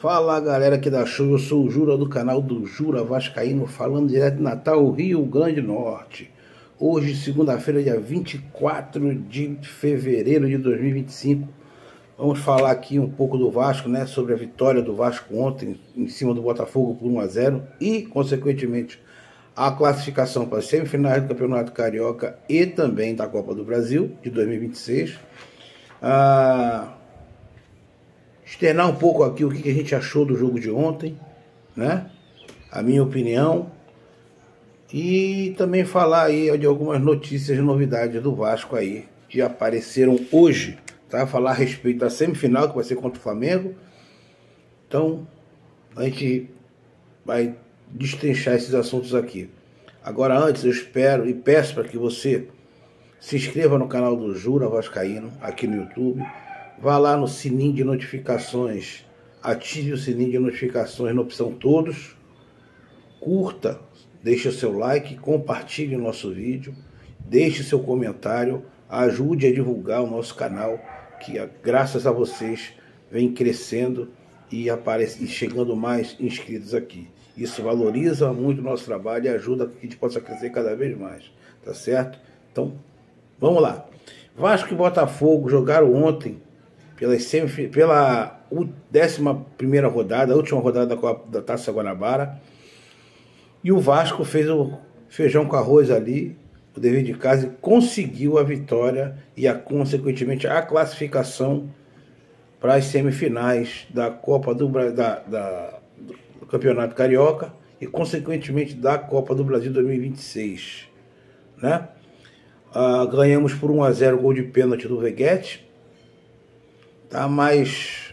Fala galera aqui da show, eu sou o Jura do canal do Jura Vascaíno, falando direto de Natal, Rio Grande do Norte. Hoje, segunda-feira, dia 24 de fevereiro de 2025. Vamos falar aqui um pouco do Vasco, né? Sobre a vitória do Vasco ontem em cima do Botafogo por 1-0 e, consequentemente, a classificação para as semifinais do Campeonato Carioca e também da Copa do Brasil de 2026. Externar um pouco aqui o que a gente achou do jogo de ontem, né? A minha opinião. E também falar aí de algumas notícias e novidades do Vasco aí, que apareceram hoje, tá? Falar a respeito da semifinal, que vai ser contra o Flamengo. Então, a gente vai destrinchar esses assuntos aqui. Agora, antes, eu espero e peço para que você se inscreva no canal do Jura Vascaíno, aqui no YouTube. Vá lá no sininho de notificações, ative o sininho de notificações na opção todos, curta, deixe o seu like, compartilhe o nosso vídeo, deixe seu comentário, ajude a divulgar o nosso canal, que graças a vocês vem crescendo e chegando mais inscritos aqui. Isso valoriza muito o nosso trabalho e ajuda que a gente possa crescer cada vez mais, tá certo? Então, vamos lá. Vasco e Botafogo jogaram ontem pela 11ª rodada, a última rodada da Taça Guanabara, e o Vasco fez o feijão com arroz ali, o dever de casa, e conseguiu a vitória e, consequentemente, a classificação para as semifinais da Copa do Campeonato Carioca e, consequentemente, da Copa do Brasil 2026, né? Ganhamos por 1-0, gol de pênalti do Veguete. Tá, mas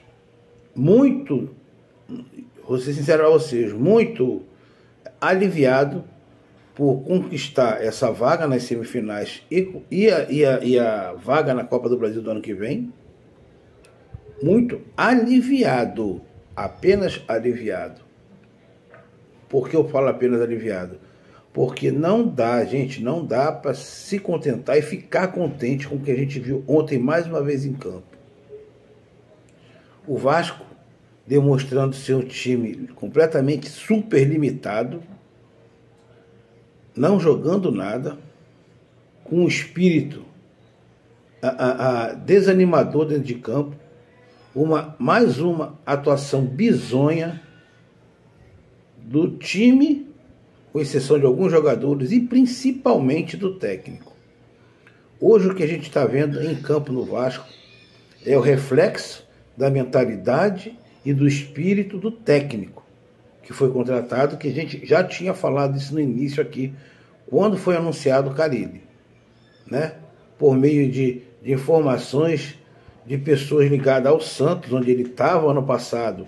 muito, vou ser sincero a vocês, muito aliviado por conquistar essa vaga nas semifinais e a vaga na Copa do Brasil do ano que vem. Muito aliviado, apenas aliviado. Por que eu falo apenas aliviado? Porque não dá, gente, não dá para se contentar e ficar contente com o que a gente viu ontem mais uma vez em campo. O Vasco demonstrando ser um time completamente super limitado, não jogando nada, com um espírito desanimador dentro de campo, mais uma atuação bizonha do time, com exceção de alguns jogadores e principalmente do técnico. Hoje o que a gente está vendo em campo no Vasco é o reflexo da mentalidade e do espírito do técnico que foi contratado, que a gente já tinha falado isso no início aqui, quando foi anunciado o Carille, né? Por meio de informações de pessoas ligadas ao Santos, onde ele estava ano passado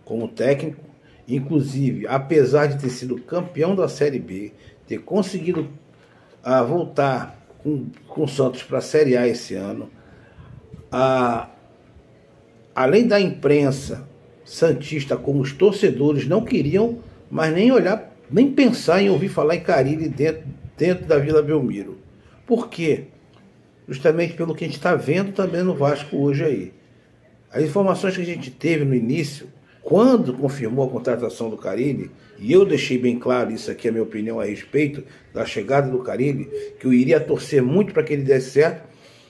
como técnico, inclusive, apesar de ter sido campeão da Série B, ter conseguido voltar com o Santos para a Série A esse ano, além da imprensa santista, como os torcedores não queriam mais nem olhar, nem pensar em ouvir falar em Carille dentro da Vila Belmiro. Por quê? Justamente pelo que a gente está vendo também no Vasco hoje aí. As informações que a gente teve no início, quando confirmou a contratação do Carille, e eu deixei bem claro, isso aqui é a minha opinião a respeito da chegada do Carille, que eu iria torcer muito para que ele desse certo,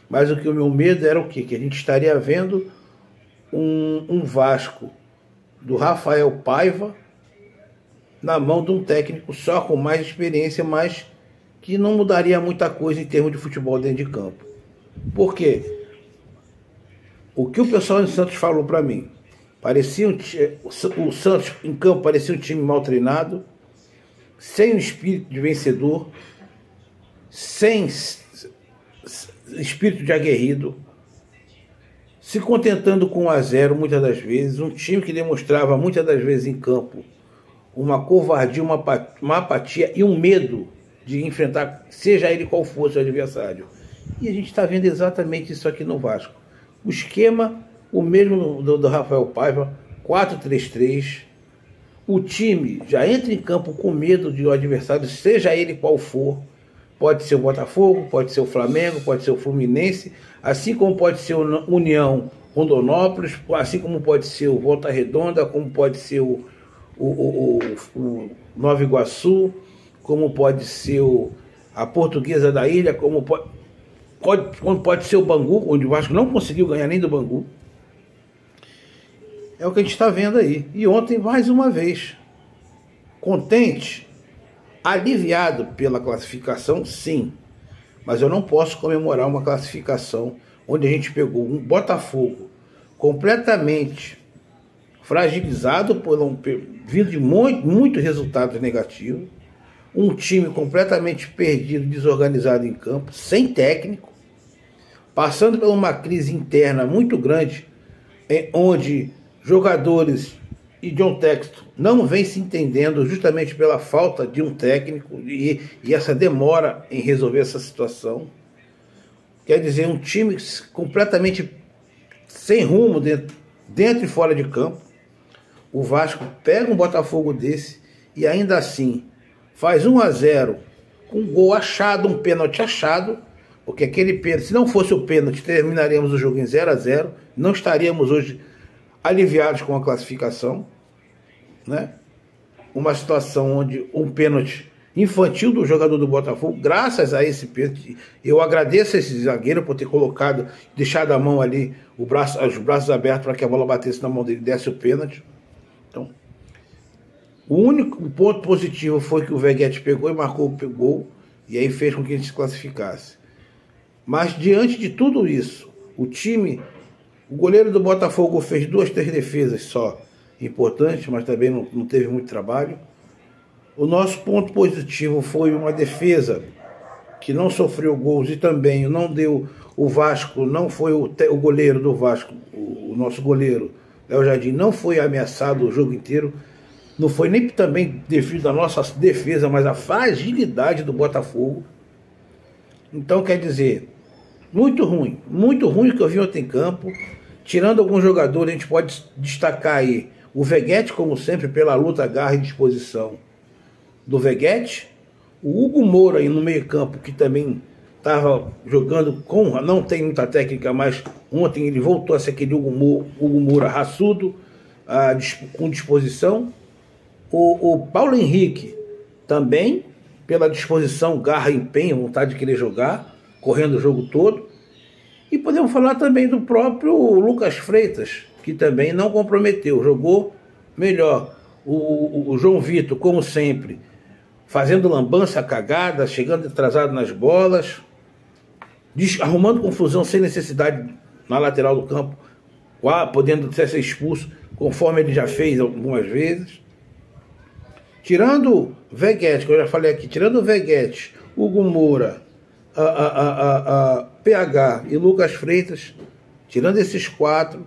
mas o meu medo era o quê? Que a gente estaria vendo um Vasco do Rafael Paiva na mão de um técnico só com mais experiência, mas que não mudaria muita coisa em termos de futebol dentro de campo. Por quê? O que o pessoal do Santos falou para mim, parecia o Santos em campo parecia um time mal treinado, sem um espírito de vencedor, sem espírito de aguerrido, se contentando com 1-0 muitas das vezes, um time que demonstrava muitas das vezes em campo uma covardia, uma apatia e um medo de enfrentar, seja ele qual fosse o adversário. E a gente está vendo exatamente isso aqui no Vasco. O esquema, o mesmo do Rafael Paiva, 4-3-3. O time já entra em campo com medo de o adversário, seja ele qual for. Pode ser o Botafogo, pode ser o Flamengo, pode ser o Fluminense, assim como pode ser o União Rondonópolis, assim como pode ser o Volta Redonda, como pode ser o Nova Iguaçu, como pode ser a Portuguesa da Ilha, como pode ser o Bangu, onde o Vasco não conseguiu ganhar nem do Bangu. É o que a gente está vendo aí. E ontem, mais uma vez, contente, aliviado pela classificação, sim. Mas eu não posso comemorar uma classificação onde a gente pegou um Botafogo completamente fragilizado, vindo de muitos resultados negativos, um time completamente perdido, desorganizado em campo, sem técnico, passando por uma crise interna muito grande, onde jogadores e John Textor não vem se entendendo justamente pela falta de um técnico e essa demora em resolver essa situação. Quer dizer, um time completamente sem rumo dentro e fora de campo. O Vasco pega um Botafogo desse e ainda assim faz 1-0 com um gol achado, um pênalti achado, porque aquele pênalti, se não fosse o pênalti, terminaríamos o jogo em 0-0, não estaríamos hoje aliviados com a classificação, né? Uma situação onde um pênalti infantil do jogador do Botafogo, graças a esse pênalti, eu agradeço a esse zagueiro por ter colocado, deixado a mão ali, os braços abertos para que a bola batesse na mão dele e desse o pênalti. Então, o único ponto positivo foi que o Veguete pegou e marcou o gol, e aí fez com que a gente se classificasse. Mas diante de tudo isso, o goleiro do Botafogo fez 2, 3 defesas só importantes, mas também não teve muito trabalho. O nosso ponto positivo foi uma defesa que não sofreu gols e também não deu o Vasco, não foi o goleiro do Vasco, o nosso goleiro, Léo Jardim, não foi ameaçado o jogo inteiro. Não foi nem também devido à nossa defesa, mas à fragilidade do Botafogo. Então, quer dizer, muito ruim o que eu vi ontem em campo. Tirando alguns jogadores, a gente pode destacar aí o Veguete, como sempre, pela luta, garra e disposição do Veguete. O Hugo Moura aí no meio campo, que também estava jogando não tem muita técnica, mas ontem ele voltou a ser aquele Hugo Moura raçudo, com disposição. O Paulo Henrique também, pela disposição, garra, empenho, vontade de querer jogar, correndo o jogo todo. E podemos falar também do próprio Lucas Freitas, que também não comprometeu, jogou melhor. O João Vitor, como sempre, fazendo lambança, cagada, chegando atrasado nas bolas, arrumando confusão sem necessidade na lateral do campo, podendo ser expulso, conforme ele já fez algumas vezes. Tirando Veguete, que eu já falei aqui, tirando Veguete, Hugo Moura, PH e Lucas Freitas, tirando esses 4,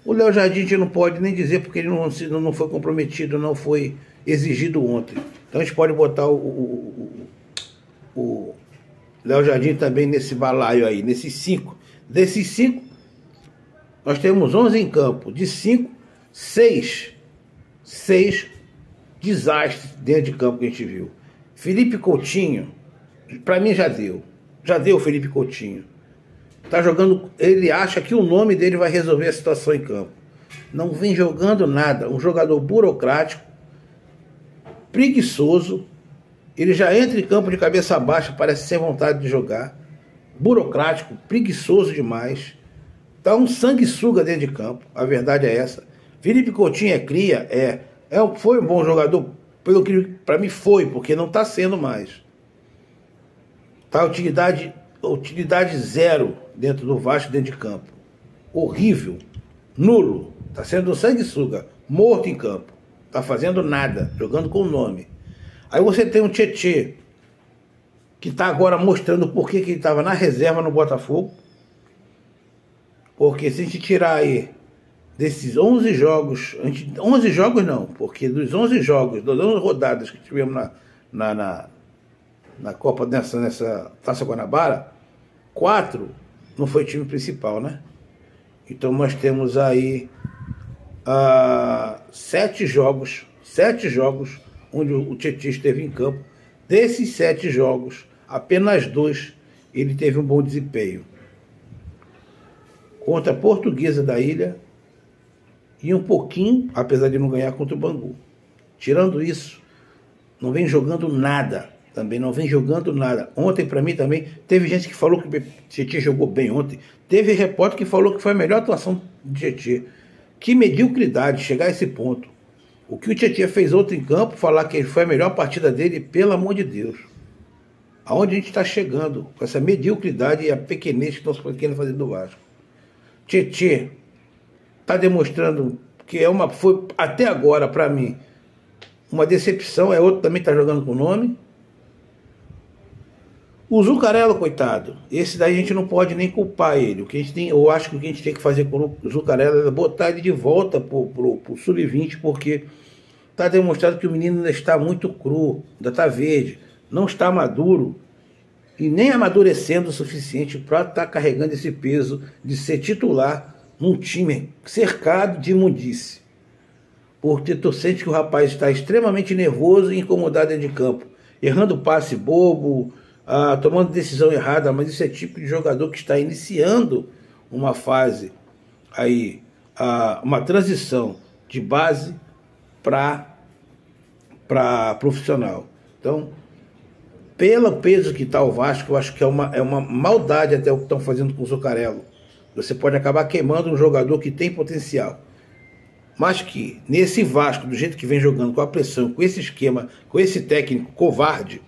o Léo Jardim a gente não pode nem dizer porque ele não foi comprometido, não foi exigido ontem. Então a gente pode botar o Léo Jardim também nesse balaio aí, nesses 5. Desses 5, nós temos 11 em campo. De 5, 6 desastres dentro de campo que a gente viu. Felipe Coutinho, para mim já deu o Felipe Coutinho. Tá jogando, ele acha que o nome dele vai resolver a situação em campo. Não vem jogando nada, um jogador burocrático, preguiçoso, ele já entra em campo de cabeça baixa, parece sem vontade de jogar, burocrático, preguiçoso demais, tá um sanguessuga dentro de campo, a verdade é essa. Felipe Coutinho é cria, foi um bom jogador, pelo que para mim foi, porque não está sendo mais. Tá utilidade zero dentro do Vasco, dentro de campo. Horrível, nulo, está sendo um sanguessuga, morto em campo, tá fazendo nada, jogando com o nome. Aí você tem um Tietê, que está agora mostrando por que ele estava na reserva no Botafogo, porque se a gente tirar aí desses 11 jogos, 11 jogos não, porque dos 11 jogos, das 11 rodadas que tivemos na Copa, nessa Taça Guanabara, 4 não foi time principal, né? Então nós temos aí 7 jogos onde o Tietê esteve em campo. Desses 7 jogos, apenas 2 ele teve um bom desempenho. contra a Portuguesa da Ilha e um pouquinho, apesar de não ganhar, contra o Bangu. Tirando isso, não vem jogando nada. Também não vem jogando nada. Ontem, para mim, também, teve gente que falou que o Tietê jogou bem ontem. Teve repórter que falou que foi a melhor atuação do Tietê. Que mediocridade chegar a esse ponto. O que o Tietê fez ontem em campo, falar que foi a melhor partida dele, pelo amor de Deus. Aonde a gente está chegando com essa mediocridade e a pequenez que estão querendo fazer do Vasco. Tietê está demonstrando que foi até agora, para mim, uma decepção. Outro também está jogando com o nome. O Zucarello, coitado, esse daí a gente não pode nem culpar ele. Eu acho que o que a gente tem que fazer com o Zucarello é botar ele de volta pro Sub-20, porque está demonstrado que o menino ainda está muito cru, ainda está verde, não está maduro e nem amadurecendo o suficiente para estar carregando esse peso de ser titular num time cercado de imundice. Porque tu sente que o rapaz está extremamente nervoso e incomodado dentro de campo, errando passe bobo, tomando decisão errada, mas isso é tipo de jogador que está iniciando uma fase aí, uma transição de base para profissional. Então, pelo peso que está o Vasco, eu acho que é uma maldade até o que estão fazendo com o Zucarello. Você pode acabar queimando um jogador que tem potencial. Mas que nesse Vasco, do jeito que vem jogando, com a pressão, com esse esquema, com esse técnico covarde,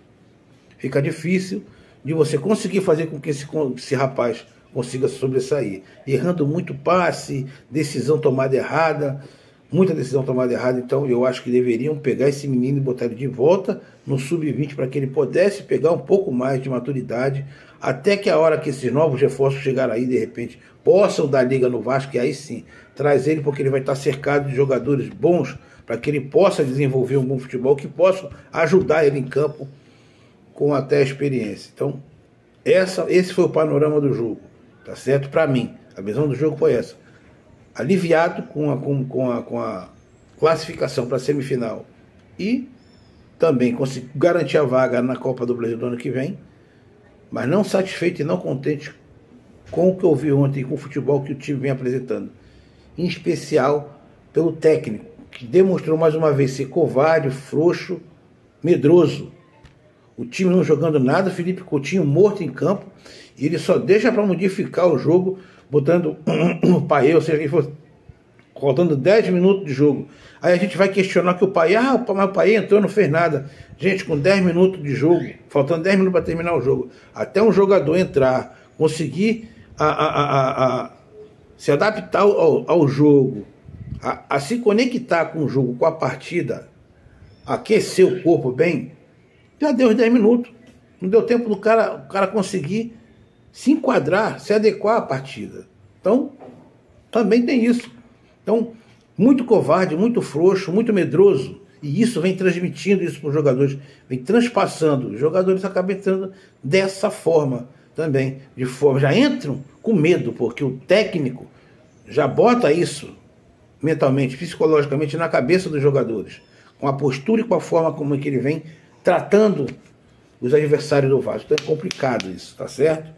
fica difícil de você conseguir fazer com que esse rapaz consiga sobressair. Errando muito passe, decisão tomada errada, muita decisão tomada errada. Então eu acho que deveriam pegar esse menino e botar ele de volta no Sub-20 para que ele pudesse pegar um pouco mais de maturidade, até que a hora que esses novos reforços chegarem aí, de repente, possam dar liga no Vasco, e aí sim, traz ele, porque ele vai estar cercado de jogadores bons, para que ele possa desenvolver um bom futebol, que possam ajudar ele em campo com até experiência. Então, esse foi o panorama do jogo, tá certo? Para mim, a visão do jogo foi essa. Aliviado com a classificação para a semifinal e também conseguiu garantir a vaga na Copa do Brasil do ano que vem, mas não satisfeito e não contente com o que eu vi ontem, com o futebol que o time vem apresentando, em especial pelo técnico, que demonstrou mais uma vez ser covarde, frouxo, medroso. O time não jogando nada, Felipe Coutinho morto em campo, e ele só deixa para modificar o jogo, botando o Paê, ou seja, faltando 10 minutos de jogo. Aí a gente vai questionar que o Paê, mas o Paê entrou, não fez nada. Gente, com 10 minutos de jogo, faltando 10 minutos para terminar o jogo, até um jogador entrar, conseguir se adaptar ao jogo, a se conectar com o jogo, com a partida, aquecer o corpo bem, já deu os 10 minutos. Não deu tempo do cara conseguir se enquadrar, se adequar à partida. Então, também tem isso. Então, muito covarde, muito frouxo, muito medroso. E isso vem transmitindo isso para os jogadores, vem transpassando. Os jogadores acabam entrando dessa forma também. Já entram com medo, porque o técnico já bota isso mentalmente, psicologicamente na cabeça dos jogadores, com a postura e com a forma como é que ele vem tratando os adversários do Vasco. Então é complicado isso, tá certo?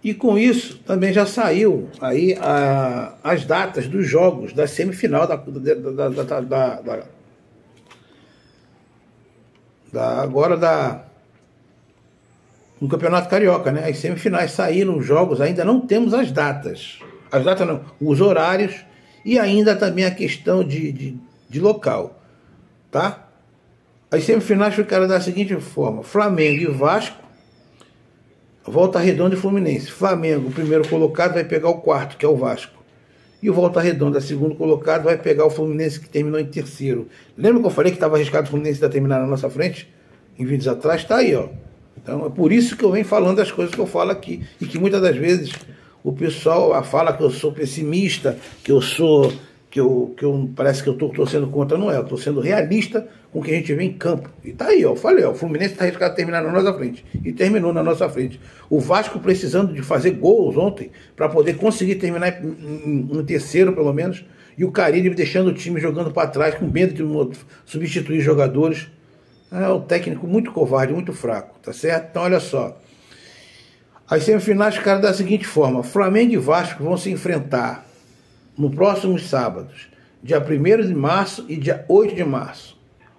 E com isso também já saiu aí as datas dos jogos da semifinal no Campeonato Carioca, né? As semifinais saíram os jogos, ainda não temos as datas. As datas não, os horários e ainda também a questão de local, tá? As semifinais ficaram da seguinte forma: Flamengo e Vasco, Volta Redonda e Fluminense. Flamengo, o primeiro colocado, vai pegar o quarto, que é o Vasco. E o Volta Redonda, segundo colocado, vai pegar o Fluminense, que terminou em terceiro. Lembra que eu falei que estava arriscado o Fluminense ainda terminar na nossa frente? Em vídeos atrás, está aí, ó. Então é por isso que eu venho falando as coisas que eu falo aqui. E que muitas das vezes o pessoal fala que eu sou pessimista, que eu parece que eu estou torcendo contra. Não é, eu estou sendo realista com o que a gente vê em campo. E tá aí, ó, falei, ó, o Fluminense está arriscado a terminar na nossa frente. E terminou na nossa frente. O Vasco precisando de fazer gols ontem para poder conseguir terminar em terceiro, pelo menos. E o Carille deixando o time jogando para trás, com medo de substituir jogadores. É um técnico muito covarde, muito fraco, tá certo? Então, olha só. As semifinais ficaram da seguinte forma: Flamengo e Vasco vão se enfrentar no próximos sábados, dia 1º de março e dia 8 de março.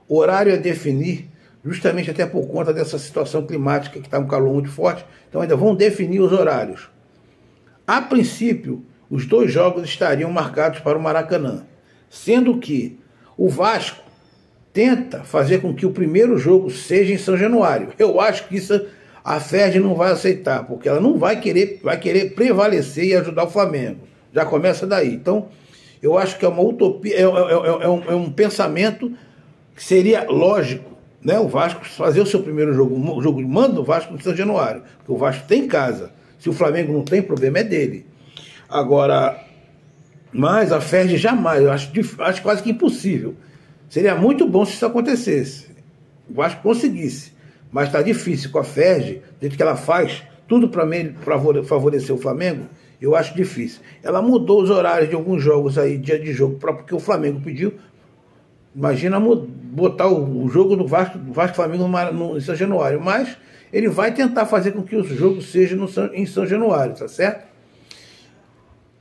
O horário é definir, justamente até por conta dessa situação climática que está um calor muito forte, então ainda vão definir os horários. A princípio, os 2 jogos estariam marcados para o Maracanã, sendo que o Vasco tenta fazer com que o primeiro jogo seja em São Januário. Eu acho que isso a FERJ não vai aceitar, porque ela não vai querer prevalecer e ajudar o Flamengo. Já começa daí. Então, eu acho que é uma utopia, é um pensamento que seria lógico, né? O Vasco fazer o seu primeiro jogo, o jogo manda o Vasco no São Januário, porque o Vasco tem casa. Se o Flamengo não tem, problema é dele. Agora, mas a FERJ jamais, eu acho quase que impossível. Seria muito bom se isso acontecesse, o Vasco conseguisse, mas está difícil com a FERJ, desde que ela faz tudo para favorecer o Flamengo, eu acho difícil. Ela mudou os horários de alguns jogos aí, dia de jogo, porque o Flamengo pediu. Imagina botar o jogo do Vasco Flamengo em São Januário, mas ele vai tentar fazer com que o jogo seja em São Januário, tá certo?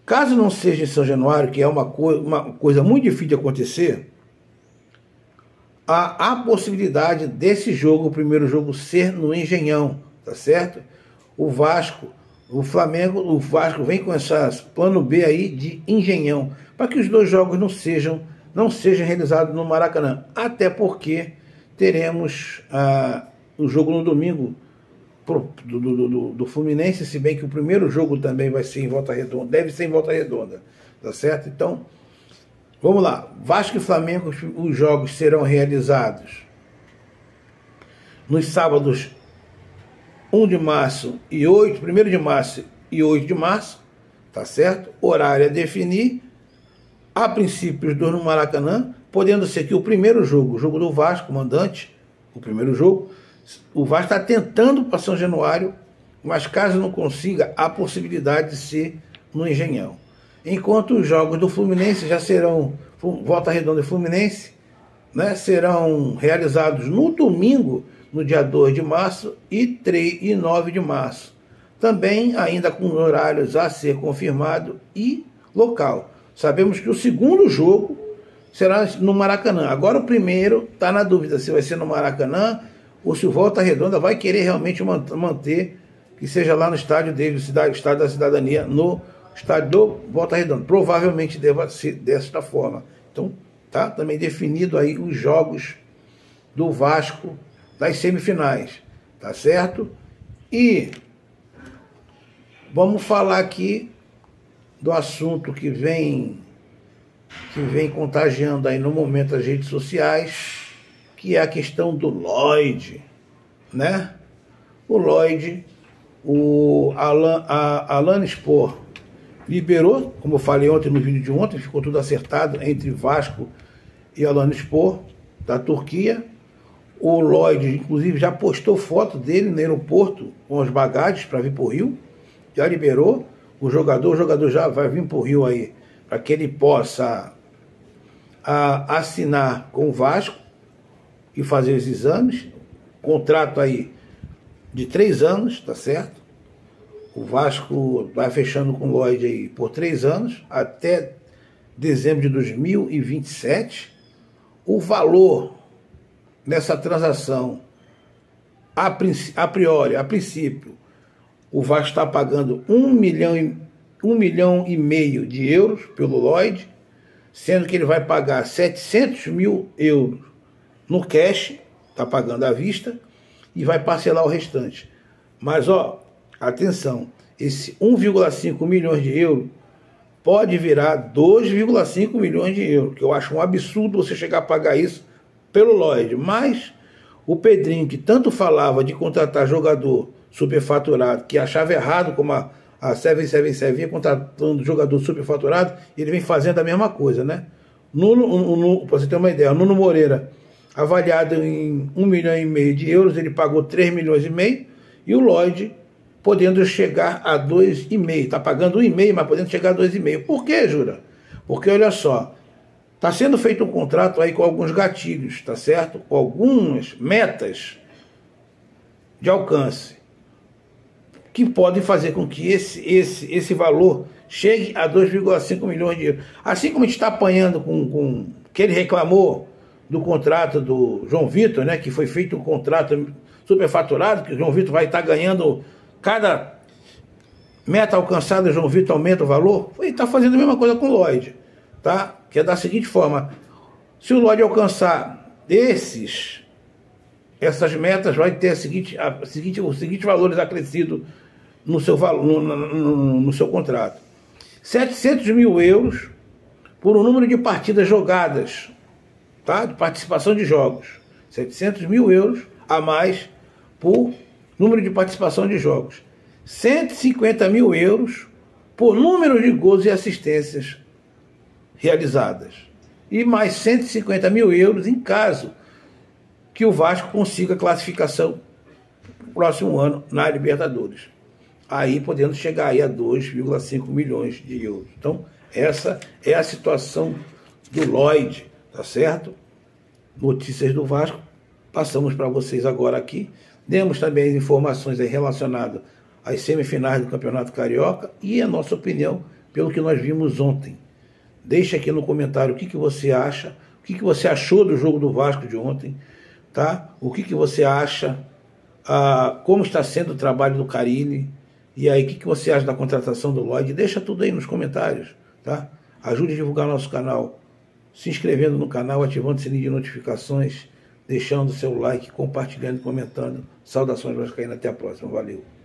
Caso não seja em São Januário, que é uma coisa muito difícil de acontecer, há a possibilidade desse jogo, o primeiro jogo, ser no Engenhão, tá certo? O Vasco vem com esse plano B aí de Engenhão, para que os 2 jogos não sejam realizados no Maracanã, até porque teremos o jogo no domingo do Fluminense, se bem que o primeiro jogo também vai ser em Volta Redonda, deve ser em Volta Redonda, tá certo? Então, vamos lá. Vasco e Flamengo, os jogos serão realizados nos sábados 1 de março e 1º de março e 8 de março, tá certo? Horário a definir. A princípio, os 2 no Maracanã, podendo ser que o primeiro jogo, o jogo do Vasco, mandante, o primeiro jogo, o Vasco está tentando para São Januário, mas caso não consiga, há possibilidade de ser no Engenhão. Enquanto os jogos do Fluminense já serão, Volta Redonda e Fluminense, né, serão realizados no domingo, no dia 2 de março e 9 de março. Também ainda com horários a ser confirmado e local. Sabemos que o segundo jogo será no Maracanã. Agora o primeiro está na dúvida se vai ser no Maracanã ou se o Volta Redonda vai querer realmente manter que seja lá no estádio dele, estádio da Cidadania, no estádio do Volta Redonda. Provavelmente deva ser desta forma. Então, tá também definido aí os jogos do Vasco das semifinais, tá certo? E vamos falar aqui do assunto que vem contagiando aí no momento as redes sociais, que é a questão do Lloyd, né? O Lloyd, a Alanyaspor liberou, como eu falei ontem no vídeo de ontem, ficou tudo acertado entre Vasco e Alanyaspor da Turquia. O Lloyd, inclusive, já postou foto dele no aeroporto com as bagagens para vir para o Rio, já liberou o jogador já vai vir para o Rio aí, para que ele possa assinar com o Vasco e fazer os exames. Contrato aí de 3 anos, tá certo? O Vasco vai fechando com o Lloyd aí por 3 anos, até dezembro de 2027. O valor nessa transação, a princípio, o Vasco está pagando 1,5 milhão de euros pelo Lloyd, sendo que ele vai pagar 700 mil euros no cash, está pagando à vista, e vai parcelar o restante. Mas, ó, atenção, esse 1,5 milhões de euros pode virar 2,5 milhões de euros, que eu acho um absurdo você chegar a pagar isso pelo Lloyd. Mas o Pedrinho, que tanto falava de contratar jogador superfaturado, que achava errado como a 777 vinha contratando jogador superfaturado, ele vem fazendo a mesma coisa, né? Para você ter uma ideia, o Nuno Moreira, avaliado em 1,5 milhão de euros, ele pagou 3,5 milhões, e o Lloyd podendo chegar a 2,5. Está pagando 1,5, mas podendo chegar a 2,5. Por quê, Jura? Porque, olha só, está sendo feito um contrato aí com alguns gatilhos, tá certo? Com algumas metas de alcance. que podem fazer com que esse valor chegue a 2,5 milhões de euros. Assim como a gente está apanhando com que ele reclamou do contrato do João Vitor, né, que foi feito um contrato superfaturado, que o João Vitor vai estar ganhando, cada meta alcançada, o João Vitor aumenta o valor. Ele está fazendo a mesma coisa com o Lloyd, tá? Que é da seguinte forma: se o Lloyd alcançar essas metas, vai ter os seguintes valores acrescidos no seu, no seu contrato: 700 mil euros por um número de partidas jogadas, tá? De participação de jogos. 700 mil euros a mais por número de participação de jogos. 150 mil euros por número de gols e assistências realizadas. E mais 150 mil euros em caso que o Vasco consiga classificação no próximo ano na Libertadores. Aí podendo chegar aí a 2,5 milhões de euros. Então, essa é a situação do Lloyd, tá certo? Notícias do Vasco, passamos para vocês agora aqui. Demos também as informações aí relacionadas às semifinais do Campeonato Carioca e a nossa opinião pelo que nós vimos ontem. Deixa aqui no comentário o que você acha, o que você achou do jogo do Vasco de ontem, tá? O que você acha, como está sendo o trabalho do Carille, e aí o que você acha da contratação do Lloyd. Deixa tudo aí nos comentários, tá? Ajude a divulgar nosso canal, se inscrevendo no canal, ativando o sininho de notificações, deixando o seu like, compartilhando e comentando. Saudações vascaínas, até a próxima, valeu!